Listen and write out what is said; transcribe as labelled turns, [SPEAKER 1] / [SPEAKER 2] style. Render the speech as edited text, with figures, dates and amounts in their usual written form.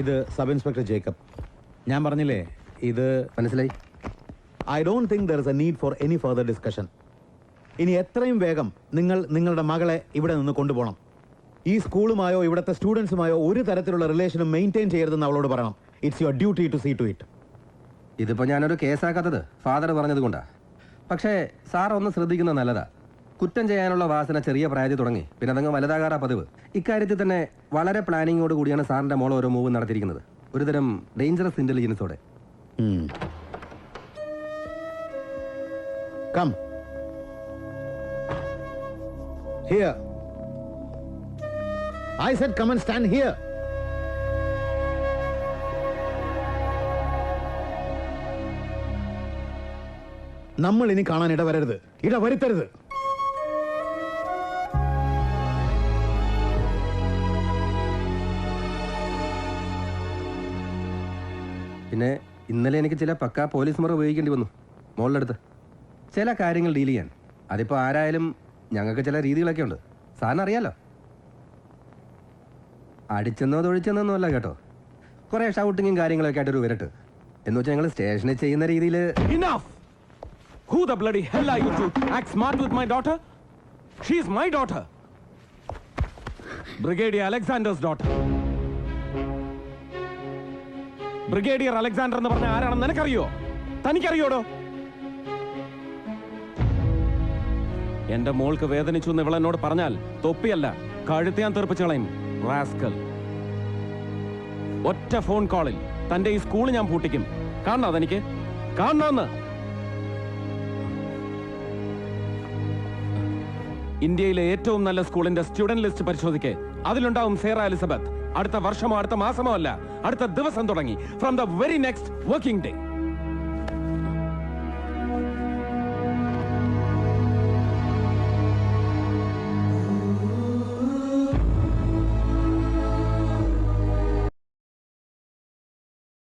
[SPEAKER 1] ഇത് sub inspector Jacob. ഞാൻ പറഞ്ഞില്ലേ ഇത്
[SPEAKER 2] മനസ്സിലായി.
[SPEAKER 1] I don't think there is A need for any further discussion. ഇനി എത്രയും വേഗം നിങ്ങളുടെ മകളെ ഇവിടെ നിന്ന് കൊണ്ടുപോകണം. ഈ സ്കൂളുമായോ ഇവിടുത്തെ സ്റ്റുഡൻസുമായോ ഒരു തരത്തിലുള്ള റിലേഷനും മെയിൻറ്റെയിൻ ചെയ്യരുതെന്ന് അവളോട് പറയണം. It's your duty to see to it.
[SPEAKER 2] ഇതിപ്പോൾ ഞാനൊരു കേസാക്കാത്തത് ഫാദർ പറഞ്ഞത് കൊണ്ടാ. പക്ഷേ സാർ ഒന്ന് ശ്രദ്ധിക്കുന്നത് നല്ലതാ. കുറ്റം ചെയ്യാനുള്ള വാസന ചെറിയ പ്രായത്തിൽ തുടങ്ങി പിന്നെ അതങ്ങ് വലുതാകാറാ പതിവ്. ഇക്കാര്യത്തിൽ തന്നെ വളരെ പ്ലാനിങ്ങോട് കൂടിയാണ് സാറിൻ്റെ മോൾ ഓരോ മൂവ് നടത്തിയിരിക്കുന്നത്. ഒരുതരം dangerous ഇന്റലിജൻസോടെ.
[SPEAKER 1] Come. Here. I said come and stand here. നമ്മൾ ഇനി കാണാൻ ഇടവരരുത്, ഇടവരുത്തരുത്.
[SPEAKER 2] പിന്നെ ഇന്നലെ എനിക്ക് ചില പക്കാ പോലീസ് മുറ ഉപയോഗിക്കേണ്ടി വന്നു മോളുടെ അടുത്ത് ചില കാര്യങ്ങൾ ഡീൽ ചെയ്യാൻ. അതിപ്പോൾ ആരായാലും ഞങ്ങൾക്ക് ചില രീതികളൊക്കെ ഉണ്ട്, സാറിന് അറിയാലോ. അടിച്ചെന്നോ തൊഴിച്ചെന്നോ അല്ല കേട്ടോ, കുറേ ഷൗട്ടിങ്ങും കാര്യങ്ങളൊക്കെ ആയിട്ടൊരു വിരട്ട് എന്ന് വെച്ചാൽ ഞങ്ങൾ സ്റ്റേഷനിൽ ചെയ്യുന്ന രീതിയിൽ.
[SPEAKER 3] Who the bloody hell are you to act smart with my daughter? She is my daughter. Brigadier Alexander's daughter. Brigadier Alexander എന്ന് പറഞ്ഞ ആരാണെന്ന് നിനക്കറിയോ? തനിക്കറിയോടോ? എന്റെ മോൾക്ക് വേദനിച്ചു എന്ന് ഇവളെന്നോട് പറഞ്ഞാൽ തൊപ്പിയല്ല കഴുത്ത് ഞാൻ തെറിപ്പിച്ച് കളയും. റാസ്കൽ. ഒറ്റ ഫോൺ കോളിൽ തന്റെ ഈ സ്കൂൾ ഞാൻ പൂട്ടിക്കും. കാണണോ അതെനിക്ക്? കാണണമെന്ന്. ഇന്ത്യയിലെ ഏറ്റവും നല്ല സ്കൂളിന്റെ സ്റ്റുഡന്റ് ലിസ്റ്റ് പരിശോധിക്കേ. അതിലുണ്ടാവും സേറ എലിസബത്ത്. അടുത്ത വർഷമോ അടുത്ത മാസമോ അല്ല, അടുത്ത ദിവസം തുടങ്ങി. From the very next working day.